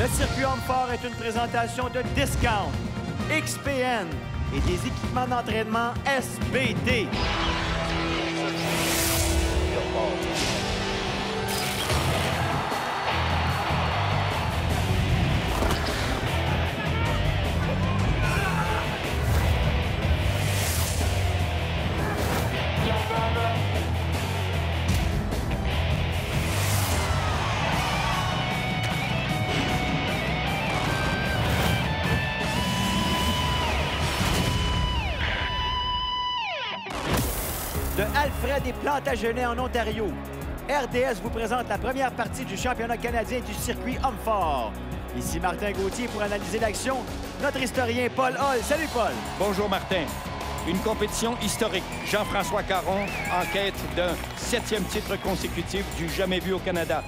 Le circuit Homme-Fort est une présentation de Discount, XPN et des équipements d'entraînement SBD. De Alfred et Plantagenet en Ontario, RDS vous présente la première partie du championnat canadien du circuit Homme-Fort. Ici Martin Gauthier pour analyser l'action. Notre historien Paul Hall. Salut Paul. Bonjour Martin. Une compétition historique. Jean-François Caron en quête d'un 7e titre consécutif du jamais vu au Canada.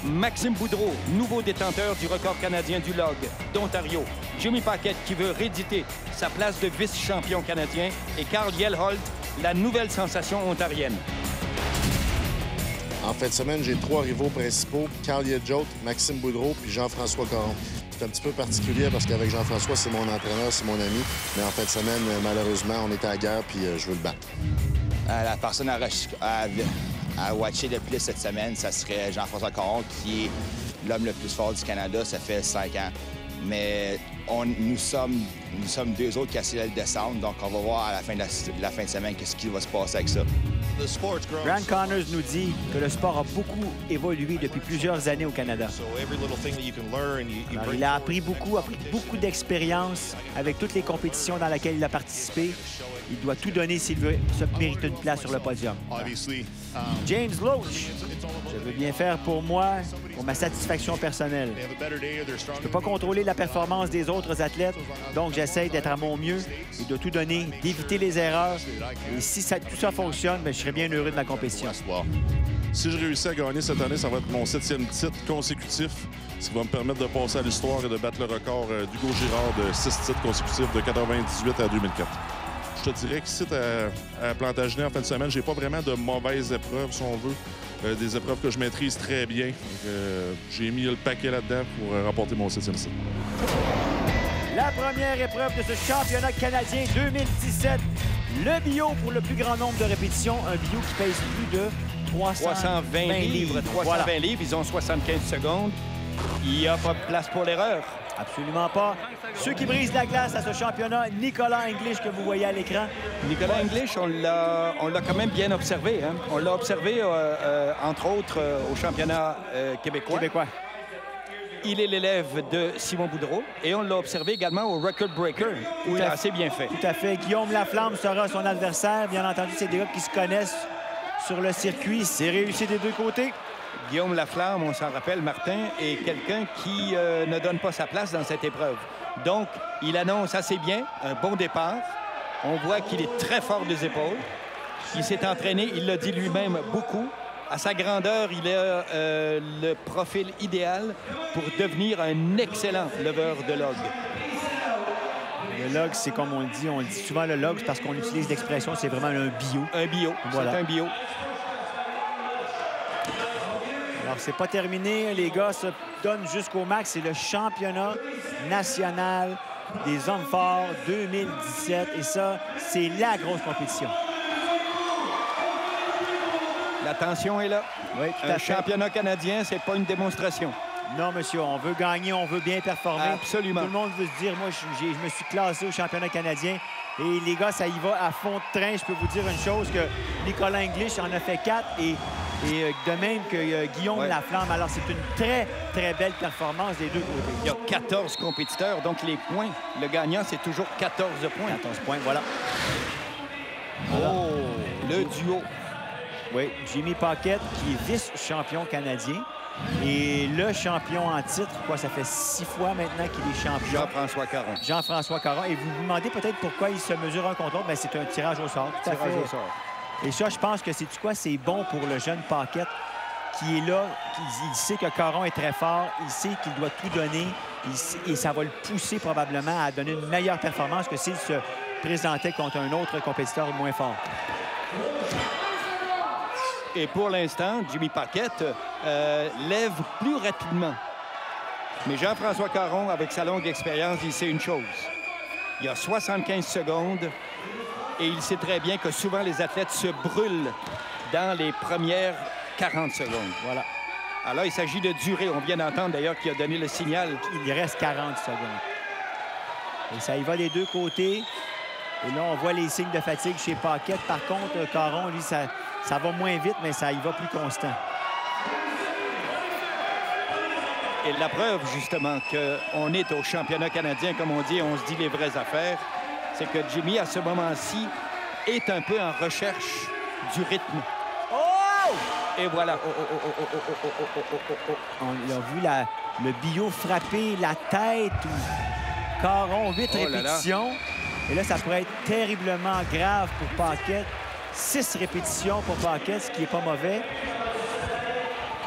Maxime Boudreau, nouveau détenteur du record canadien du log d'Ontario. Jimmy Paquette qui veut rééditer sa place de vice-champion canadien. Et Carl Yelholt, la nouvelle sensation ontarienne. En fin de semaine, j'ai 3 rivaux principaux, Carl Yelholt, Maxime Boudreau puis Jean-François Caron. C'est un petit peu particulier parce qu'avec Jean-François, c'est mon entraîneur, c'est mon ami. Mais en fin de semaine, malheureusement, on est à la guerre puis je veux le battre. La personne à watcher le plus cette semaine, ça serait Jean-François Caron, qui est l'homme le plus fort du Canada. Ça fait 5 ans. Mais nous sommes 2 autres qui essaient de le descendre. Donc, on va voir à la fin de la fin de semaine qu'est-ce qui va se passer avec ça. Grant Connors nous dit que le sport a beaucoup évolué depuis plusieurs années au Canada. Alors, il a appris beaucoup d'expérience avec toutes les compétitions dans lesquelles il a participé. Il doit tout donner s'il veut se mériter une place sur le podium. James Loach, je veux bien faire pour moi, pour ma satisfaction personnelle. Je ne peux pas contrôler la performance des autres athlètes, donc j'essaie d'être à mon mieux et de tout donner, d'éviter les erreurs. Et si tout ça fonctionne, bien, je serai bien heureux de ma compétition. Si je réussis à gagner cette année, ça va être mon 7e titre consécutif, ce qui va me permettre de passer à l'histoire et de battre le record d'Hugo Girard de 6 titres consécutifs de 98 à 2004. Je te dirais qu'ici, à Plantagenet, en fin de semaine, j'ai pas vraiment de mauvaises épreuves, si on veut. Des épreuves que je maîtrise très bien. J'ai mis le paquet là-dedans pour remporter mon 7e titre. La première épreuve de ce championnat canadien 2017. Le bio pour le plus grand nombre de répétitions. Un bio qui pèse plus de 320 livres. 320 livres, ils ont 75 secondes. Il n'y a pas de place pour l'erreur. Absolument pas. Ceux qui brisent la glace à ce championnat, Nicolas English, que vous voyez à l'écran. Nicolas English, on l'a quand même bien observé. Hein? On l'a observé, entre autres, au championnat québécois. Il est l'élève de Simon Boudreau et on l'a observé également au Record Breaker, où il a assez bien fait. Tout à fait. Guillaume Laflamme sera son adversaire. Bien entendu, c'est des gars qui se connaissent sur le circuit. C'est réussi des deux côtés. Guillaume Laflamme, on s'en rappelle, Martin, est quelqu'un qui ne donne pas sa place dans cette épreuve. Donc, il annonce assez bien un bon départ. On voit qu'il est très fort des épaules. Il s'est entraîné, il l'a dit lui-même, beaucoup. À sa grandeur, il a le profil idéal pour devenir un excellent leveur de log. Le log, c'est comme on dit souvent le log, parce qu'on utilise l'expression, c'est vraiment un bio. Un bio, voilà. C'est un bio. Alors, c'est pas terminé. Les gars se donnent jusqu'au max. C'est le championnat national des hommes forts 2017. Et ça, c'est la grosse compétition. La tension est là. Oui, tout à fait. Un championnat canadien, c'est pas une démonstration. Non, monsieur, on veut gagner, on veut bien performer. Absolument. Tout le monde veut se dire, moi, je me suis classé au championnat canadien. Et les gars, ça y va à fond de train. Je peux vous dire une chose, que Nicolas English en a fait 4 et de même que Guillaume Laflamme. Alors, c'est une très, très belle performance des deux côtés. Il y a 14 compétiteurs, donc les points, le gagnant, c'est toujours 14 points. 14 points, voilà. Oh, le duo. Oui, Jimmy Paquette, qui est vice-champion canadien. Et le champion en titre, quoi, ça fait 6 fois maintenant qu'il est champion. Jean-François Caron. Jean-François Caron. Et vous vous demandez peut-être pourquoi il se mesure un contre l'autre. Bien, c'est un tirage au sort. Tout à fait. Tirage au sort. Et ça, je pense que c'est quoi? C'est bon pour le jeune Paquette qui est là. Il sait que Caron est très fort. Il sait qu'il doit tout donner. Et ça va le pousser probablement à donner une meilleure performance que s'il se présentait contre un autre compétiteur moins fort. Et pour l'instant, Jimmy Paquette lève plus rapidement Mais Jean-François Caron, avec sa longue expérience, il sait une chose. Il y a 75 secondes et il sait très bien que souvent les athlètes se brûlent dans les premières 40 secondes. Voilà. Alors, il s'agit de durer. On vient d'entendre d'ailleurs qu'il a donné le signal. Il reste 40 secondes. Et ça y va des deux côtés. Et là, on voit les signes de fatigue chez Paquette. Par contre, Caron, lui, ça va moins vite, mais ça y va plus constant. Et la preuve, justement, qu'on est au championnat canadien, comme on dit, on se dit les vraies affaires, c'est que Jimmy, à ce moment-ci, est un peu en recherche du rythme. Oh! Et voilà. On a vu le bio frapper la tête. Caron, 8 répétitions. Là. Et là, ça pourrait être terriblement grave pour Paquette. 6 répétitions pour Paquette, ce qui n'est pas mauvais.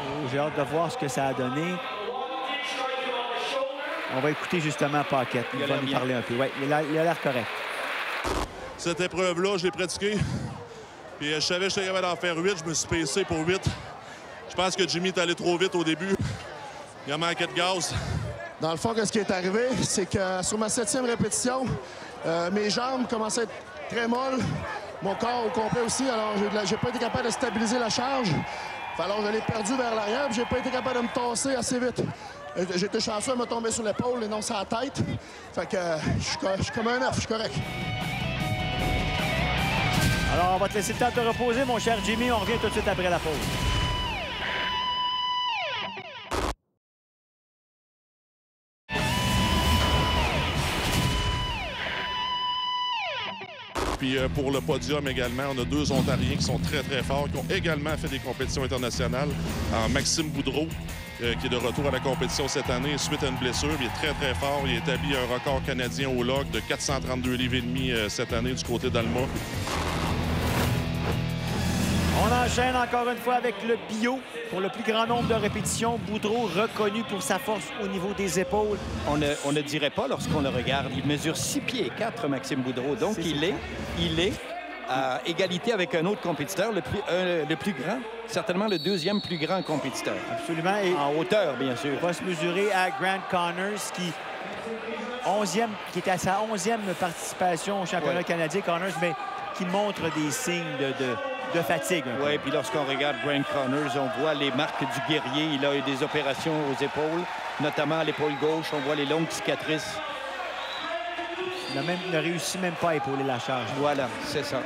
Oh, j'ai hâte de voir ce que ça a donné. On va écouter justement Paquette. Il va nous parler un peu. Oui, il a l'air correct. Cette épreuve-là, je l'ai pratiquée. Puis je savais que j'étais capable d'en faire 8. Je me suis pacé pour 8. Je pense que Jimmy est allé trop vite au début. Il a manqué de gaz. Dans le fond, ce qui est arrivé, c'est que sur ma 7e répétition, mes jambes commençaient à être très molles. Mon corps au complet aussi. Alors, j'ai pas été capable de stabiliser la charge. Alors, je l'ai perdu vers l'arrière. J'ai pas été capable de me tasser assez vite. J'étais chanceux de me tomber sur l'épaule et non sur la tête. Fait que je suis comme un œuf, je suis correct. Alors, on va te laisser le temps de te reposer, mon cher Jimmy. On revient tout de suite après la pause. Puis pour le podium également, on a 2 Ontariens qui sont très, très forts, qui ont également fait des compétitions internationales. Alors, Maxime Boudreau, qui est de retour à la compétition cette année suite à une blessure. Il est très, très fort. Il a établi un record canadien au log de 432 livres et demi cette année du côté d'Alma. On enchaîne encore une fois avec le bio. Pour le plus grand nombre de répétitions, Boudreau reconnu pour sa force au niveau des épaules. On ne dirait pas lorsqu'on le regarde. Il mesure 6 pieds et 4, Maxime Boudreau. Donc, il est à égalité avec un autre compétiteur, le plus grand, certainement le 2e plus grand compétiteur. Absolument. Et en hauteur, bien sûr. Il va se mesurer à Grant Connors, qui est à sa 11e participation au championnat canadien. Connors, mais qui montre des signes de fatigue. Oui, puis lorsqu'on regarde Grant Connors, on voit les marques du guerrier. Il a eu des opérations aux épaules, notamment à l'épaule gauche. On voit les longues cicatrices. Il ne réussit même pas à épauler la charge. Voilà, c'est ça.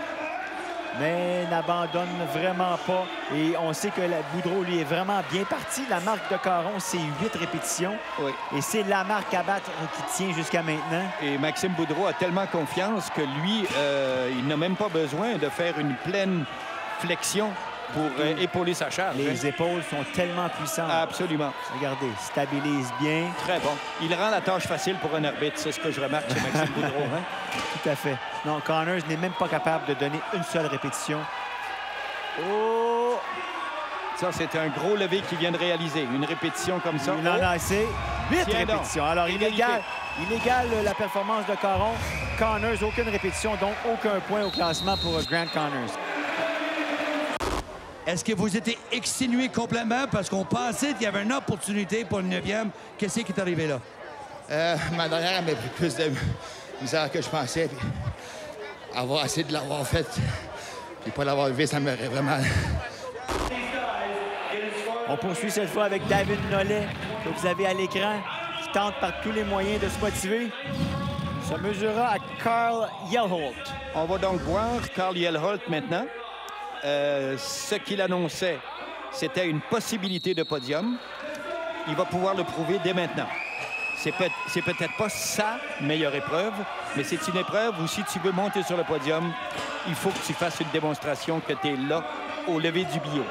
Mais n'abandonne vraiment pas. Et on sait que Boudreau, lui, est vraiment bien parti. La marque de Caron, c'est 8 répétitions. Oui. Et c'est la marque à battre qui tient jusqu'à maintenant. Et Maxime Boudreau a tellement confiance que lui, il n'a même pas besoin de faire une pleine flexion pour épauler sa charge. Les épaules sont tellement puissantes. Absolument. Regardez, stabilise bien. Très bon. Il rend la tâche facile pour un arbitre. C'est ce que je remarque chez Maxime Boudreau. Hein? Tout à fait. Non, Connors n'est même pas capable de donner une seule répétition. Oh! Ça, c'est un gros levé qu'il vient de réaliser. Une répétition comme ça. Il en a assez. 8 répétitions. Alors, il égale la performance de Caron. Connors, aucune répétition, donc aucun point au classement pour Grant Connors. Est-ce que vous étiez exténué complètement parce qu'on pensait qu'il y avait une opportunité pour une 9e? Qu'est-ce qui est arrivé là? Ma dernière m'a pris plus de misère que je pensais. Puis avoir essayé de l'avoir faite, puis pas l'avoir vu, ça m'aurait vraiment... On poursuit cette fois avec David Nollet, que vous avez à l'écran, qui tente par tous les moyens de se motiver. Se mesurera à Carl Yelholt. On va donc voir Carl Yelholt maintenant. Ce qu'il annonçait, c'était une possibilité de podium. Il va pouvoir le prouver dès maintenant. C'est peut-être pas sa meilleure épreuve, mais c'est une épreuve où si tu veux monter sur le podium, il faut que tu fasses une démonstration que tu es là au lever du bio.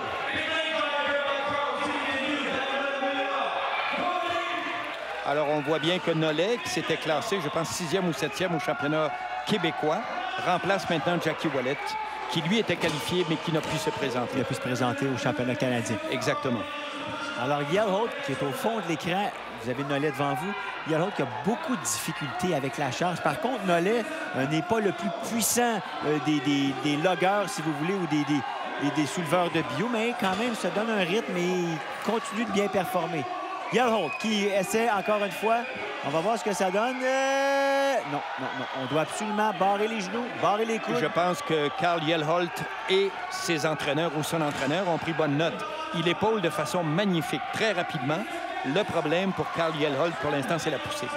Alors, on voit bien que Nollet, qui s'était classé, je pense, 6e ou 7e au championnat québécois, remplace maintenant Jackie Ouellet, qui, lui, était qualifié, mais qui n'a pu se présenter. Il a pu se présenter au championnat canadien. Exactement. Alors, Yelholt, qui est au fond de l'écran, vous avez Nollet devant vous. Yelholt qui a beaucoup de difficultés avec la charge. Par contre, Nollet n'est pas le plus puissant des loggeurs, si vous voulez, ou des souleveurs de bio, mais quand même se donne un rythme et il continue de bien performer. Yellholt qui essaie encore une fois. On va voir ce que ça donne. Non. On doit absolument barrer les genoux, barrer les coudes. Je pense que Carl Yellholt et ses entraîneurs ou son entraîneur ont pris bonne note. Il épaule de façon magnifique, très rapidement. Le problème pour Carl Yellholt, pour l'instant, c'est la poussée.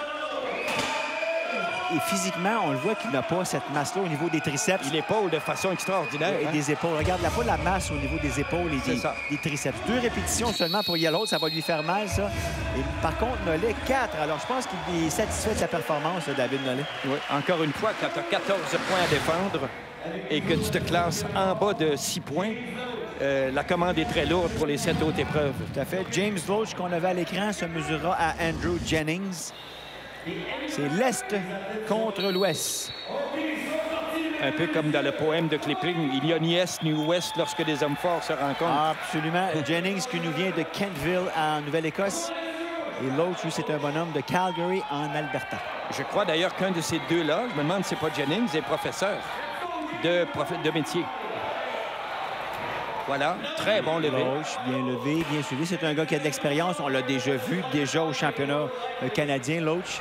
Et physiquement, on le voit qu'il n'a pas cette masse-là au niveau des triceps. Il épaule de façon extraordinaire. Et des épaules. Regarde, il n'a pas la masse au niveau des épaules et des triceps. 2 répétitions seulement pour Yellholt, ça va lui faire mal, ça. Et par contre, Nollet, 4. Alors, je pense qu'il est satisfait de sa performance, David Nollet. Oui, encore une fois, quand tu as 14 points à défendre et que tu te classes en bas de 6 points, la commande est très lourde pour les 7 autres épreuves. Tout à fait. James Loach, qu'on avait à l'écran, se mesurera à Andrew Jennings. C'est l'Est contre l'Ouest. Un peu comme dans le poème de Kipling, il n'y a ni Est ni Ouest lorsque des hommes forts se rencontrent. Absolument. Jennings qui nous vient de Kentville en Nouvelle-Écosse. Et l'autre, lui, c'est un bonhomme de Calgary en Alberta. Je crois d'ailleurs qu'un de ces deux-là, je me demande si c'est pas Jennings, est professeur de métier. Voilà, très bon levé. Loach, bien levé, bien suivi. C'est un gars qui a de l'expérience. On l'a déjà vu au championnat canadien, Loach.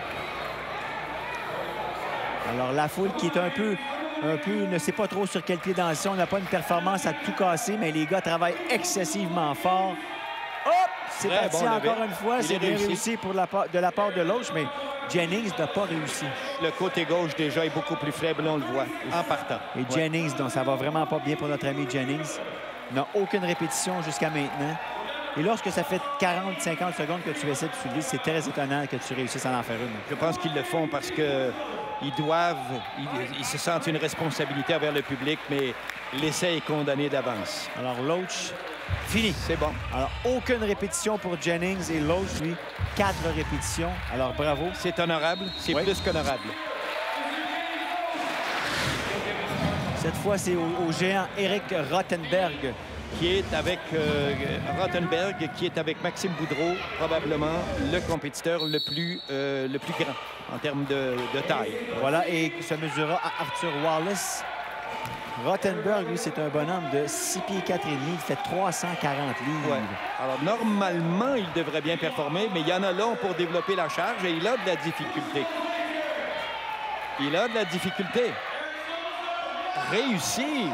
Alors, la foule qui est un peu ne sait pas trop sur quel pied danser. On n'a pas une performance à tout casser, mais les gars travaillent excessivement fort. Hop! C'est parti encore une fois. C'est bien réussi de la part de Loach, mais Jennings n'a pas réussi. Le côté gauche, déjà, est beaucoup plus faible, on le voit, en partant. Et Jennings, donc, ça va vraiment pas bien pour notre ami Jennings. N'a aucune répétition jusqu'à maintenant. Et lorsque ça fait 40-50 secondes que tu essaies de soulever, c'est très étonnant que tu réussisses à en faire une. Je pense qu'ils le font parce que ils se sentent une responsabilité envers le public, mais l'essai est condamné d'avance. Alors, Loach, fini. C'est bon. Alors, aucune répétition pour Jennings et Loach, lui, 4 répétitions. Alors, bravo. C'est honorable. C'est plus qu'honorable. Cette fois, c'est au géant Eric Rothenberg. Qui est avec Rothenberg, qui est avec Maxime Boudreau, probablement le compétiteur le plus grand en termes de taille. Voilà, et se mesurera à Arthur Wallace. Rothenberg, lui, c'est un bonhomme de 6 pieds 4 et demi. Il fait 340 livres. Ouais. Alors, normalement, il devrait bien performer, mais il y en a long pour développer la charge et il a de la difficulté. Il a de la difficulté. Réussi.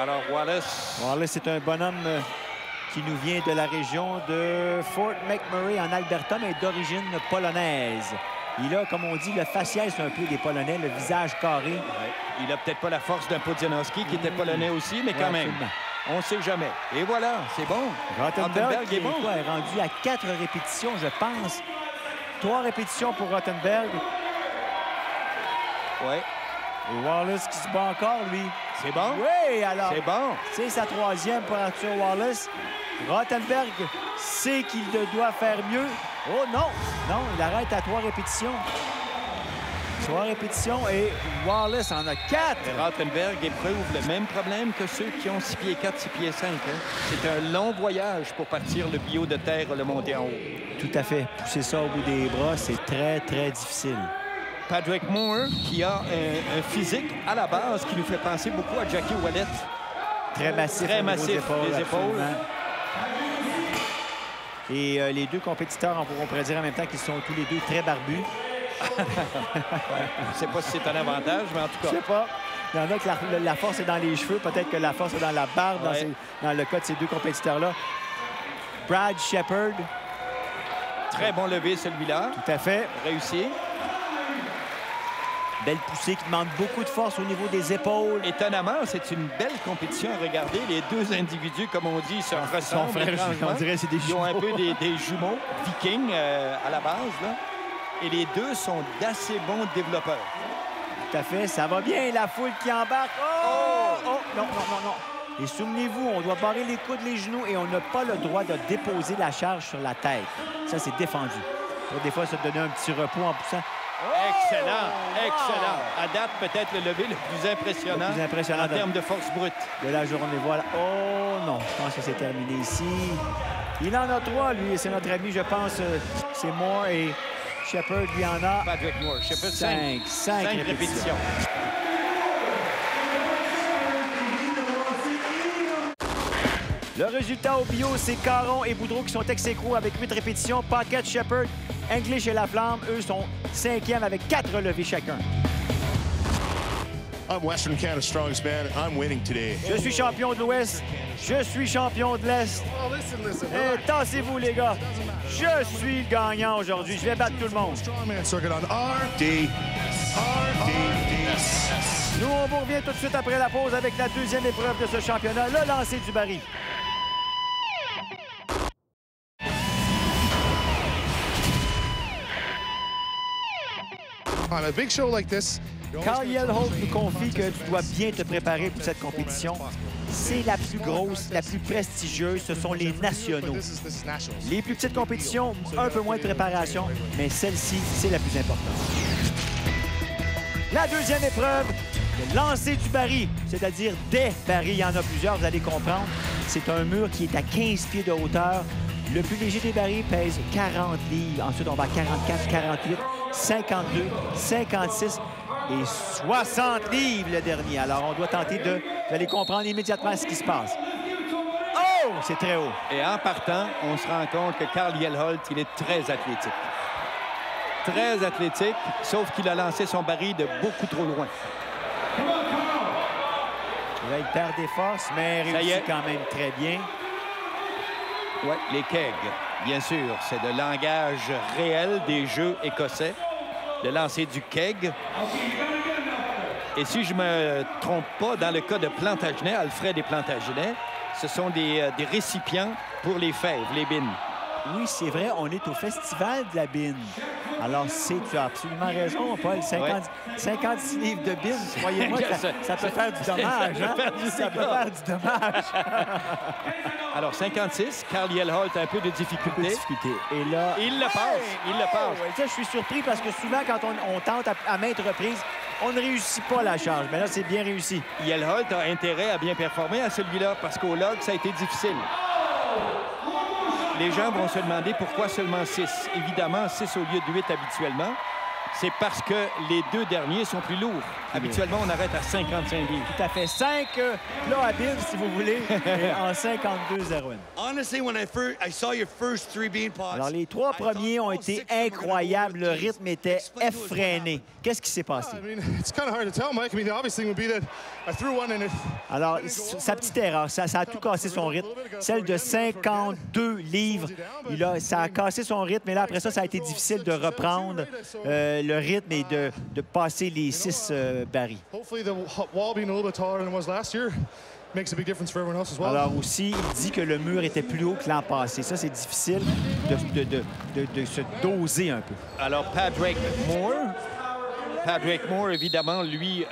Alors, Wallace... Wallace, c'est un bonhomme qui nous vient de la région de Fort McMurray en Alberta, mais d'origine polonaise. Il a, comme on dit, le faciès un peu des Polonais, le visage carré. Ouais. Il a peut-être pas la force d'un Podzianowski, qui était polonais aussi, mais quand même, on ne sait jamais. Et voilà, c'est bon. Rothenberg est bon. Est rendu à 4 répétitions, je pense. 3 répétitions pour Rothenberg. Oui. Et Wallace qui se bat encore, lui. C'est bon? Oui, alors. C'est bon. C'est sa 3e pour Arthur Wallace. Rothenberg sait qu'il doit faire mieux. Oh non! Non, il arrête à 3 répétitions. 3 répétitions et Wallace en a 4. Rothenberg éprouve le même problème que ceux qui ont 6 pieds 4, 6 pieds 5. Hein? C'est un long voyage pour partir le bio de terre et le monter en haut. Tout à fait. Pousser ça au bout des bras, c'est très, très difficile. Patrick Moore, qui a un physique à la base qui nous fait penser beaucoup à Jackie Ouellet. Très massif. Très massif, les épaules. Et les deux compétiteurs, on pourrait dire en même temps qu'ils sont tous les deux très barbus. Je ne sais pas si c'est un avantage, mais en tout cas... Je sais pas. Il y en a que la force est dans les cheveux. Peut-être que la force est dans la barbe, dans le cas de ces deux compétiteurs-là. Brad Shepard. Très bon levé, celui-là. Tout à fait. Réussi. Belle poussée qui demande beaucoup de force au niveau des épaules. Étonnamment, c'est une belle compétition à regarder. Les deux individus, comme on dit, se ressemblent. On dirait que c'est des jumeaux. Ils ont un peu des jumeaux vikings à la base, là. Et les deux sont d'assez bons développeurs. Tout à fait. Ça va bien, la foule qui embarque. Oh! Non. Et souvenez-vous, on doit barrer les coudes, les genoux et on n'a pas le droit de déposer la charge sur la tête. Ça, c'est défendu. Pour des fois, se donner un petit repos en poussant. Excellent, excellent. À date, peut-être le levé le plus impressionnant, en termes de force brute. De la journée, voilà. Oh non, je pense que c'est terminé ici. Il en a 3, lui, et c'est notre ami, je pense, c'est Moore et Shepard, lui en a... Patrick Moore, Shepard, 5 répétitions. Le résultat au bio, c'est Caron et Boudreau qui sont ex-aequo avec 8 répétitions. Paquette, Shepard, English et Laflamme, eux, sont 5e avec 4 relevés chacun. Je suis champion de l'Ouest. Je suis champion de l'Est. Et tassez-vous, les gars. Je suis le gagnant aujourd'hui. Je vais battre tout le monde. Nous, on vous revient tout de suite après la pause avec la deuxième épreuve de ce championnat, le lancer du baril. Carl Yelholt nous confie que tu dois bien te préparer pour cette compétition. C'est la plus grosse, la plus prestigieuse, ce sont les nationaux. Les plus petites compétitions, un peu moins de préparation, mais celle-ci, c'est la plus importante. La deuxième épreuve, le lancer du baril, c'est-à-dire des barils. Il y en a plusieurs, vous allez comprendre. C'est un mur qui est à 15 pieds de hauteur. Le plus léger des barils pèse 40 livres. Ensuite, on va à 44, 48, 52, 56 et 60 livres le dernier. Alors, on doit tenter de... Vous allez comprendre immédiatement ce qui se passe. Oh! C'est très haut. Et en partant, on se rend compte que Carl Yelholt, il est très athlétique. Très athlétique, sauf qu'il a lancé son baril de beaucoup trop loin. Là, il perd des forces, mais réussit quand même très bien. Oui, les kegs, bien sûr. C'est le langage réel des jeux écossais. Le lancer du keg. Et si je ne me trompe pas, dans le cas de Plantagenet, Alfred et Plantagenet, ce sont des récipients pour les fèves, les bines. Oui, c'est vrai, on est au Festival de la bine. Alors, tu as absolument raison, Paul. 56 livres de bine, croyez-moi, ça peut faire du dommage. Ça peut faire du dommage. Alors, 56, Carl Yelholt a un peu de difficulté. Et là... Il le passe, il le passe. Ouais, je suis surpris parce que souvent, quand on tente à maintes reprises, on ne réussit pas la charge. Mais là, c'est bien réussi. Yelholt a intérêt à bien performer à celui-là parce qu'au log, ça a été difficile. Les gens vont se demander pourquoi seulement 6. Évidemment, 6 au lieu de 8 habituellement. C'est parce que les deux derniers sont plus lourds. Habituellement, on arrête à 55 livres. Tout à fait. 5 plats à bine, si vous voulez, et en 52-01. Alors, les 3 premiers ont été incroyables. Le rythme était effréné. Qu'est-ce qui s'est passé? Alors, sa petite erreur, ça a tout cassé son rythme. Celle de 52 livres, ça a cassé son rythme. Et là, après ça, ça a été difficile de reprendre le rythme et de passer les 6 barils. Alors aussi, il dit que le mur était plus haut que l'an passé. Ça, c'est difficile de se doser un peu. Alors, Padraig Moore, évidemment, lui,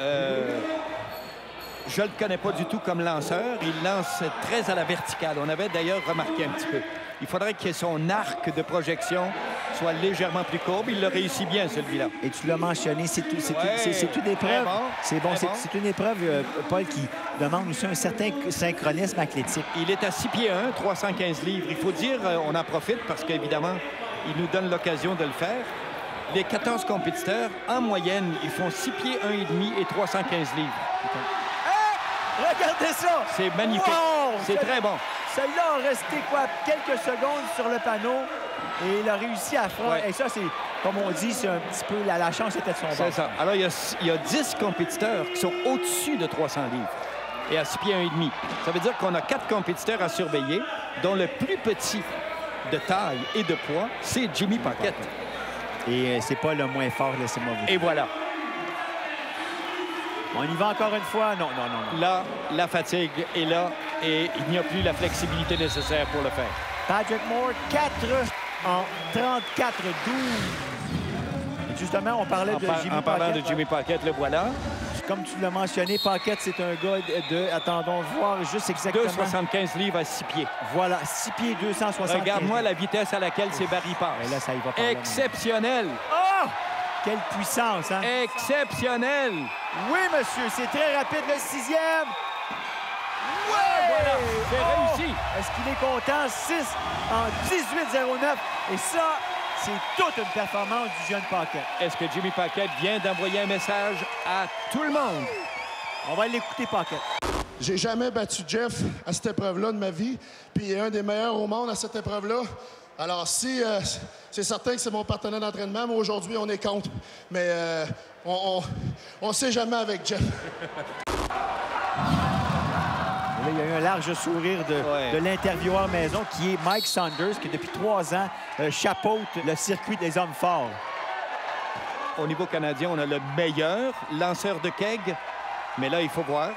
je ne le connais pas du tout comme lanceur. Il lance très à la verticale. On avait d'ailleurs remarqué un petit peu. Il faudrait que son arc de projection soit légèrement plus courbe. Il le réussit bien, celui-là. Et tu l'as mentionné, c'est une épreuve. C'est bon, c'est une épreuve, Paul, qui demande aussi un certain synchronisme athlétique. Il est à 6 pieds 1, 315 livres. Il faut dire, on en profite parce qu'évidemment, il nous donne l'occasion de le faire. Les 14 compétiteurs, en moyenne, ils font 6 pieds 1,5 et 315 livres. Hey! Regardez ça! C'est magnifique. Wow! C'est très bon. Celle-là a resté, quelques secondes sur le panneau et il a réussi à faire. Ouais. Et ça, c'est, comme on dit, c'est un petit peu... La chance était de son bord. C'est ça. Alors, il y a 10 compétiteurs qui sont au-dessus de 300 livres et à 6 pieds 1,5. Ça veut dire qu'on a 4 compétiteurs à surveiller, dont le plus petit de taille et de poids, c'est Jimmy Paquette. Et c'est pas le moins fort, laissez-moi vous dire. Et voilà. On y va encore une fois? Non. Là, la fatigue est là et il n'y a plus la flexibilité nécessaire pour le faire. Padraig Moore, 4 en 34-12. Et justement, on parlait de Jimmy Paquette. En parlant de Jimmy Paquette, le voilà. Comme tu l'as mentionné, Paquette, c'est un gars de... Attendons voir juste exactement... 2,75 livres à 6 pieds. Voilà, 6 pieds, 275. Regarde-moi la vitesse à laquelle ces barils passent. Et là, ça y va par exceptionnel! Oh! Quelle puissance, hein? Exceptionnel! Oui, monsieur, c'est très rapide, le 6e. Ouais! Voilà, c'est réussi. Est-ce qu'il est content? 6 en 18-09. Et ça, c'est toute une performance du jeune Paquette. Est-ce que Jimmy Paquette vient d'envoyer un message à tout le monde? On va l'écouter, Paquette. J'ai jamais battu Jeff à cette épreuve-là de ma vie, puis il est un des meilleurs au monde à cette épreuve-là. Alors, si c'est certain que c'est mon partenaire d'entraînement, mais aujourd'hui, on est contre. Mais on sait jamais avec Jeff. Là, il y a eu un large sourire de l'intervieweur maison qui est Mike Saunders, qui depuis 3 ans chapeaute le circuit des hommes forts. Au niveau canadien, on a le meilleur lanceur de keg, mais là, il faut voir.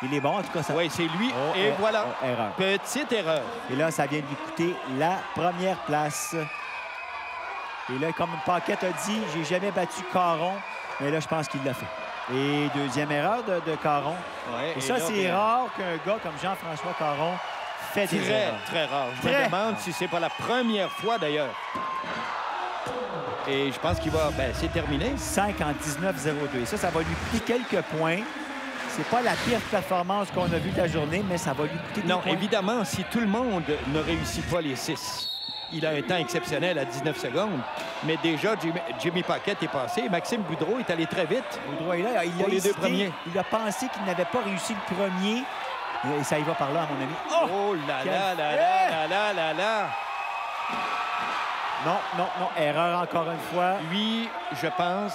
Il est bon, en tout cas. Ça... Oui, c'est lui. Et voilà, erreur. Petite erreur. Et là, ça vient de lui coûter la première place. Et là, comme Paquette a dit, j'ai jamais battu Caron, mais là, je pense qu'il l'a fait. Et deuxième erreur de Caron. Ouais, et ça, c'est rare qu'un gars comme Jean-François Caron fait des erreurs. Très rare. Je me demande si c'est pas la première fois, d'ailleurs. Et je pense qu'il va... Ben, c'est terminé. 5 en 19-02. Et ça va lui coûter quelques points. C'est pas la pire performance qu'on a vue de la journée, mais ça va lui coûter des points. Non, évidemment, si tout le monde ne réussit pas les 6, il a un temps exceptionnel à 19 secondes. Mais déjà, Jimmy Paquette est passé. Maxime Boudreau est allé très vite. Boudreau est là. Il a les deux premiers. Il a pensé qu'il n'avait pas réussi le premier. Et ça y va par là, à mon avis. Oh là là là là là là là! Non. Erreur encore une fois. Lui, je pense,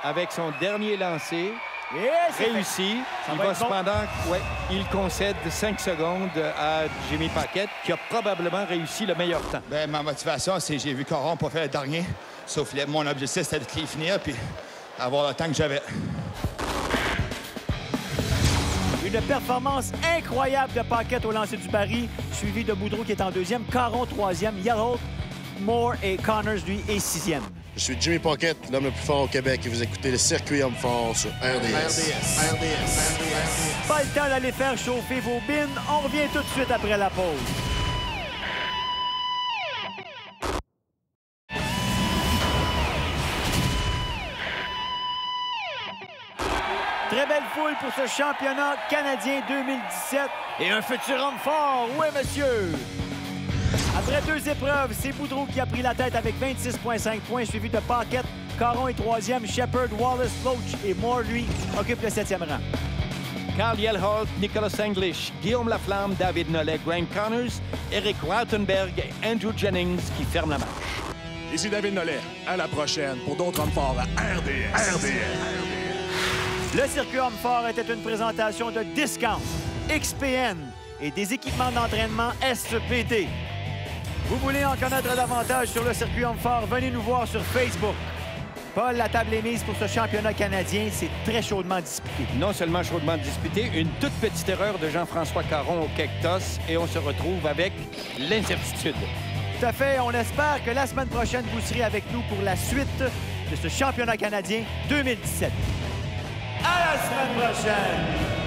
avec son dernier lancer, réussi. Il va cependant... Ouais, il concède 5 secondes à Jimmy Paquette, qui a probablement réussi le meilleur temps. Bien, ma motivation, c'est que j'ai vu Caron pas faire le dernier. Sauf que mon objectif, c'était de finir puis avoir le temps que j'avais. Une performance incroyable de Paquette au lancer du baril, suivi de Boudreau qui est en deuxième, Caron troisième, Yellow, Moore et Connors, lui, est sixième. Je suis Jimmy Paquette, l'homme le plus fort au Québec, et vous écoutez le Circuit Homme Fort sur RDS. Pas le temps d'aller faire chauffer vos bines. On revient tout de suite après la pause. Très belle foule pour ce championnat canadien 2017. Et un futur homme fort, oui, monsieur! Après 2 épreuves, c'est Boudreau qui a pris la tête avec 26,5 points, suivi de Paquette. Caron est troisième, Shepard, Wallace, Loach et Moore, lui, occupe le 7e rang. Carl Yellholt, Nicholas English, Guillaume Laflamme, David Nollet, Graham Connors, Eric Rautenberg et Andrew Jennings qui ferment la marche. Ici David Nollet. À la prochaine pour d'autres hommes forts à RDS. Le circuit homme fort était une présentation de Discount, XPN et des équipements d'entraînement SPT. Vous voulez en connaître davantage sur le circuit homme fort, venez nous voir sur Facebook. Paul, la table est mise pour ce championnat canadien. C'est très chaudement disputé. Non seulement chaudement disputé, une toute petite erreur de Jean-François Caron au Cactus et on se retrouve avec l'incertitude. Tout à fait. On espère que la semaine prochaine, vous serez avec nous pour la suite de ce championnat canadien 2017. À la semaine prochaine!